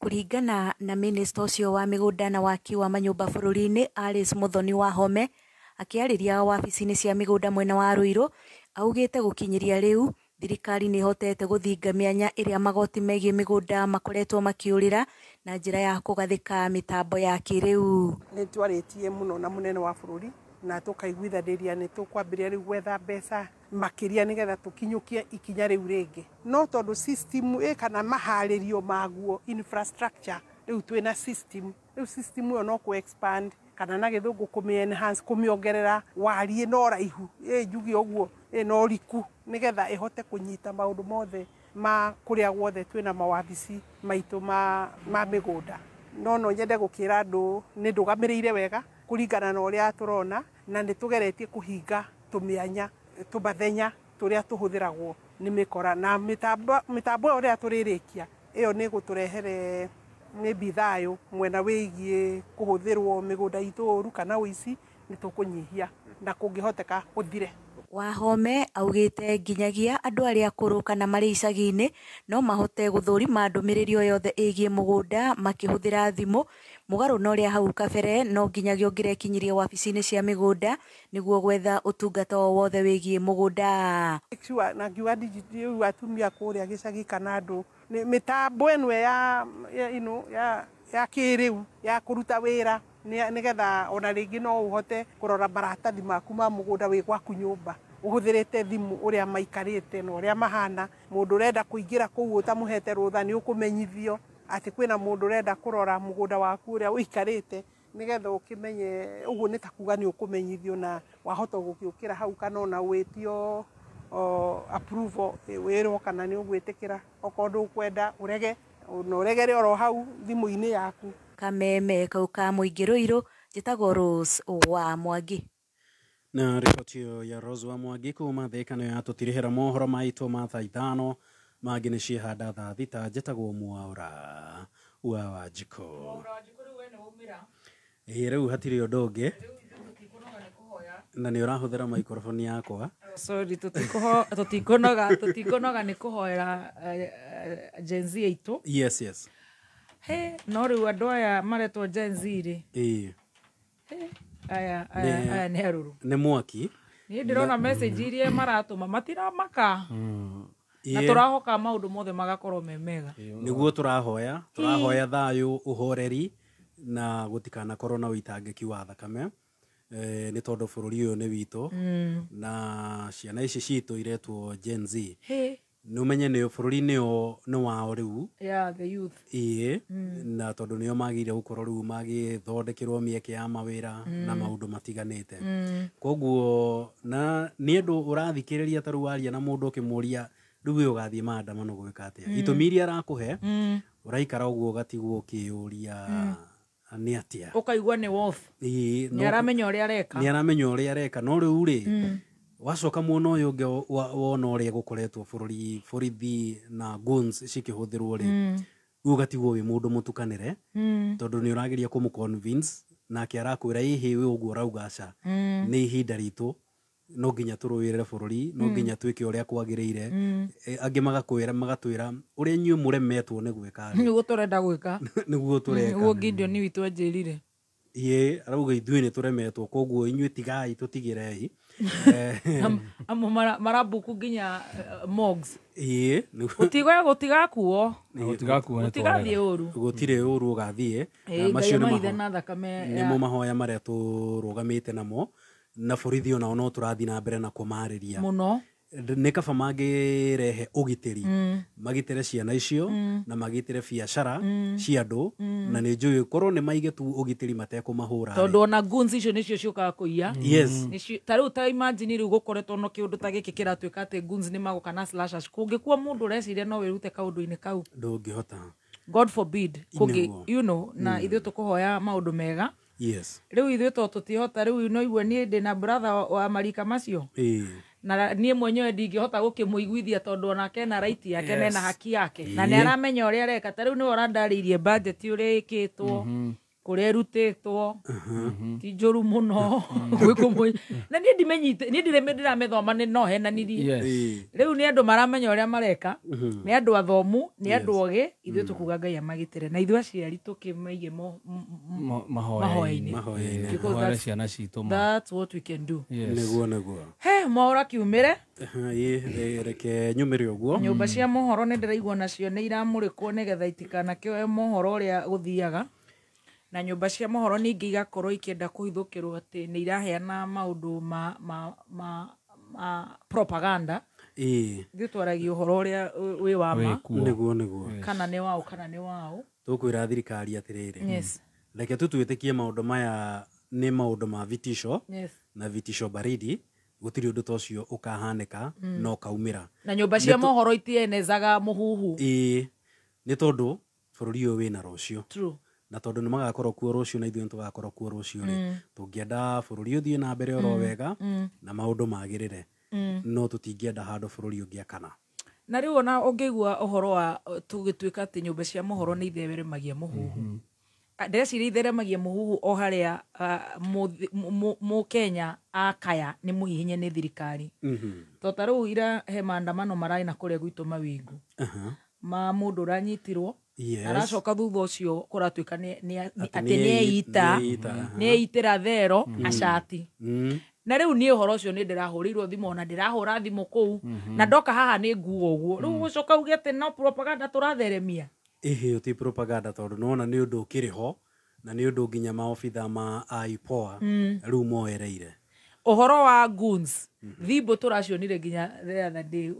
Kũringana na minista ũcio wa mĩgũnda na waki wa manyũmba bũrũri-inĩ Alice Muthoni Wahome akĩarĩria wabici-inĩ cia mĩgũnda mwena wa Ruiru augĩte gũkinyĩria rĩu thirikari nĩ hotete gũthinga mĩanya ĩrĩa magoti megiĩ mĩgũnda makoretwo makĩũrĩra na njĩra ya kũgathĩka mĩtambo ya kĩrĩu. Nĩ twarĩtie mũno na mũnene wa bũrũri na tũkaiguithanĩria nĩ tũkwambĩrĩria rĩu gwetha mbeca makĩria nĩgetha tũkinyũkie ikinya rĩu rĩngĩ. No tondũ system kana maharĩrio maguo infrastructure rĩu twĩna system rĩu system ĩyo no kũ expand kana na gĩthũngũ kũmĩ-enhance kũmĩongerera wariĩ na ũraihu njuge ũguo na ũriku nĩgetha ĩhote kũnyita maũndũ mothe ma kũrĩa guothe twĩna mawabici maitũ ma mĩgũnda. No nyende gũkĩra andũ nĩ ndũgamĩrĩire wega kũringana na ũrĩa tũrona na nĩ tũgeretie kũhinga tũmĩanya tũmathenya tũrĩa tũhũthĩragwo nĩ mĩkora na mĩtambo ĩyo ũrĩa tũrĩrĩkia ĩyo nĩ gũtũrehere nĩ bithayo mwena wĩgiĩ kũhũthĩrwo mĩgũnda itũ ũru kana ũici nĩ tũkũnyihia na kũngĩhoteka ũthire. Wahome augĩte nginyagia andũ arĩa akũrũ kana marĩ icagi-inĩ no mahote gũthũrima ndũmĩrĩri o yothe ĩgiĩ mũgũnda makĩhũthĩra thimũ mũgarũ na ũrĩa hau kabere no nginyagia ũngĩrekinyirie wabici-inĩ cia mĩgũnda nĩguo gwetha ũtungata o wothe wĩgiĩ mũgũnda. Na ngiuga rĩu atumia kũrĩa gĩcagi kana andũ mĩtambo ĩno ya kĩrĩu ya kũruta wĩra nĩgetha ona rĩngĩ no ũhote kũrora maratathi maku ma mũgũnda wĩ gwaku nyũmba ũhũthĩrĩte thimũ ũrĩa maikarĩte na ũrĩa mahana. Mũndũ ũrenda kũingĩra kũu ũtamũhete rũtha nĩ ũkũmenyithio atĩ kwĩna mũndũ ũrenda kũrora mũgũnda waku ũrĩa ũikarĩte nĩgetha ũkĩmenye. Ũguo nĩ ta kuga nĩ ũkũmenyithio na wahota gũgĩũkĩra hau kana ona wĩtio approval wĩrwo kana nĩ ũgwĩtĩkĩra okorwo ndũkwenda ũrege na ũregere oro hau thimũ-inĩ yaku. Kameme kau ka mũingĩ Ruiru njĩtagwo Rose wa Mwangi. Na riboti ya Rose wa Mwangi kuma Thika nĩyo yatũtirĩhĩra mohoro maitũ ma thaa ithano mangĩ nĩ ciehanda thaa thita. Njĩtagwo Mwaura wa Wanjikũ. Rĩu hatirĩ ũndũ ũngĩ na nĩ ũrahũthĩra microphone yakwa. Sorry tũtikũnoga nĩ kũhoera Gen Z aitũ. Yes. No rĩu andũ aya maretwo Gen Z rĩ aya nĩ aruru nĩ mwaki. Niĩ ndĩrona message iria maratũma matiramaka na tũrahoka maũndũ mothe magakorwo me mega. Nĩguo tũrahoya thayũ ũhoreri na gũtikanakorwo na ũitangĩki wa thakame nĩ tondũ bũrũri ũyũ nĩ witũ na ciana ici citũ iretwo Gen Z. Nĩ ũmenye nĩ bũrũri-inĩ nĩ wao rĩu the youth. Na tondũ nĩo magĩrĩire gũkorwo rĩu magĩthondekerwo mĩeke ya mawĩra na maũndũ matiganĩte. Koguo na nĩ ũndũ ũrathikĩrĩria ta rĩu waria na mũndũ ũkĩmũria rĩu ũyũ ũgathiĩ maandamano gwĩka atĩa. Itũmi iria arakũhe ũraikara ũguo ũgatigwo ũkĩũria nĩ atia ukaigua nĩ Wolf nĩ aramenya ũrĩa areka nĩ aramenya ũrĩa areka no rĩu rĩ wacoka muona ũyũ ũngĩ wona ũrĩa gũkoretwo borithi na guns cikĩhũthĩrwo rĩ ugatigwo wĩ mũndũ mũtukanĩre tondũ nĩ ũrageria kũmũconvince nake arakwĩra ĩhĩ wĩ ũguo ũrauga aca nĩ ihinda ritũ no nginya tũrũĩrĩre bũrũri no nginya twĩke ũrĩa kwagĩrĩire angĩ magatwĩra ũrĩa inyuĩ mũremetwo nĩ gwĩka nĩguo tũrenda gwĩka nĩguo tũreka nĩguo Gideon witũ anjĩrire arauga ithuĩ nĩ tũremetwo koguo inyuĩ tigai tũtigĩrei amwe marabuku nginya mogs gũtigakuo gũtigathiĩ ũru gũtirĩ ũru ũgathiĩ macio nĩmo mahoya marĩa tũrũgamĩte namo na borithi onao no tũrathiĩ na mbere na kũmarĩria mũno nĩ kaba mangĩrehe ũgitĩri magitĩre ciana icio na magitĩre biacara cia andũ na nĩ njũĩ korwo nĩ maige tu ũgitĩri matekũmahũra tondũ ona guns icio nĩcio ciũkaga kũiya ta rĩu ta imagine rĩu gũkoretwo no kĩũndũ ta gĩkĩ kĩratuĩka atĩ guns nĩ magũka na slashers kũngĩkuwa mũndũ ũreciria no wĩrute kaũndũ-inĩ kau ndũngĩhota God forbid you know na ithuĩ tũkũhoya maũndũ mega rĩu ithuĩ to tũtihota rĩu no igue niĩ ndĩ na brother wa marika macio na niĩ mwenyewe ndingĩhota gũkĩmũiguithia tondũ onake na right yake na haki yake na nĩ aramenya ũrĩa areka ta rĩu nĩ ũrandarĩirie budget ũrĩa ĩkĩtwo kũrĩa ĩrutĩtwo ti njũru mũno na niĩ ndiramĩthoma nĩ no henanirie rĩu nĩ andũ maramenya ũrĩa mareka nĩ andũ athomu nĩ andũ ogĩ ithuĩ tũkuga Ngai amagitĩre na ithuĩ aciari tũkĩmaige mahoya-inĩ that's what we can do nĩguo mohoro kiumĩre reke nyumĩre ũguo nyũmba cia mohoro nĩ ndĩraigua nacio nĩ iramũrĩkwo nĩgetha itikanakĩoe mohoro ũrĩa gũthiaga na nyũmba cia mohoro ningĩ igakorwo ikĩenda kũhithũkĩrwo atĩ nĩ iraheana maũndũ ma propaganda ithuĩ twaragia ũhoro ũrĩa wĩ wa ma nĩguo kana nĩ wao tũkwĩra thirikari atĩrĩrĩ reke tũtwĩtĩkie maũndũ maya nĩ maũndũ ma vitisho na vitisho baridi gũtirĩ ũndũ ta ũcio ũkahanĩka na ũkaumĩra na nyũmba cia mohoro itienezaga mũhuhu nĩ tondũ bũrũri ũyũ wĩna rũciũ na tondũ nĩ magakorwo kuo rũciũ na ithuĩ tũgakorwo kuo rũciũ rĩ tũngĩenda bũrũri ũthiĩ na mbere oro wega na maũndũ magĩrĩre no tũtingĩenda handũ bũrũri ũngĩakana na rĩu ona ũngĩigua ũhoro wa tũgĩtuĩka atĩ nyũmba cia mohoro nĩ itheremagia mũhuhu ndĩreciria itheremagia mũhuhu o harĩa mũkenya akaya nĩ mũhihinye nĩ thirikari to ta rĩu ira he maandamano mararĩ na kũrĩa gwitũ Mawingu ma mũndũ ũranyitirwo aracoka thutha ũcio kũratuĩka atĩ nĩeitĩra thero acati na rĩu niĩ ũhoro ũcio nĩ ndĩrahũrĩirwo thimũ ona ndĩrahũra thimũ kũu na ndoka haha nĩ nguo ũguo rĩu gũcoka uge atĩ no propaganda tũratheremia ti propaganda tondũ nona nĩ ũndũ ũkĩrĩ ho na nĩ ũndũ nginya maobitha ma IPOA rĩu moereire ũhoro wa guns thimbo tũracionire nginya the other day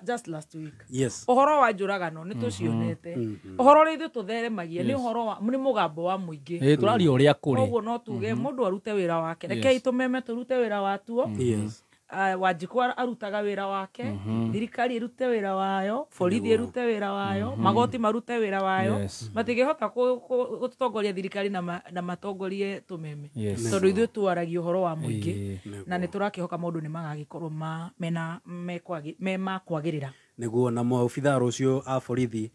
just last week ũhoro wa njũragano nĩ tũcionete ũhoro ũrĩa ithuĩ tũtheremagia nĩ ũhoro wa nĩ mũgambo wa mũingĩ tũraria ũrĩa kũrĩ koguo no tuge mũndũ arute wĩra wake rekei tũmeme tũrute wĩra watuo Wanjiku arutaga wĩra wake thirikari irute wĩra wayo borithi irute wĩra wayo magoti marute wĩra wayo matingĩhota gũtongoria thirikari na matongorie tũmeme tondũ ithuĩ twaragia ũhoro wa mũingĩ na nĩ tũrakĩhoka maũndũ nĩ magagĩkorwo mekwagĩrĩra nĩguo na maobitha rũcio a borithi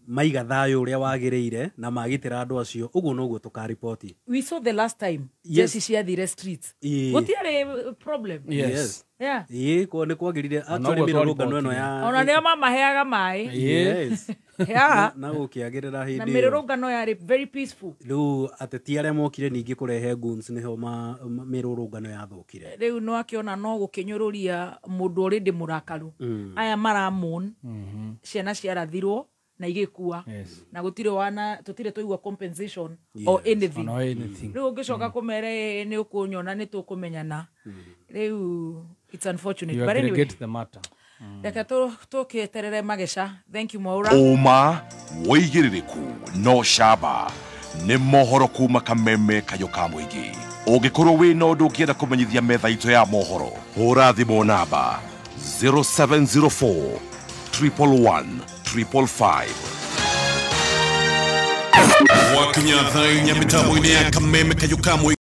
maiga thayũ ũrĩa wagĩrĩire na magitĩra andũ acio ũguo noguo tũkaripoti we saw the last time jesi ciathire streets gũtiarĩ problem nĩ kwagĩrĩire actually mĩrũrũngano ĩno ya ona nĩo mamaheaga maĩ na gũkĩagĩrĩra hĩndĩ na mĩrũrũngano yarĩ very peaceful rĩu ateti arĩa mokire ningĩ kũrehe guns nĩho mĩrũrũngano yathũkire rĩu no akĩona no gũkĩnyũrũria mũndũ ũrĩ ndĩ mũrakaru aya maramon ciana ciarathirwo na igĩkua na tũtirĩ tũigua compensation or anything rĩu ũngĩcoka kũmere nĩ ũkũnyona nĩ tũkũmenyana rĩu it's unfortunate but anyway reke tũkĩeterere mageca thank you Mwaura ũma wĩigĩrĩrĩku no camba nĩ mohoro kuma kameme kayo ka mũingĩ ũngĩkorwo wĩ na ũndũ ũngĩenda kũmenyithia metha itũ ya mohoro hũra thimũ namba 0704 111 555 Gwakinya thaa inya mitambo-ini ya kameme kayukamwe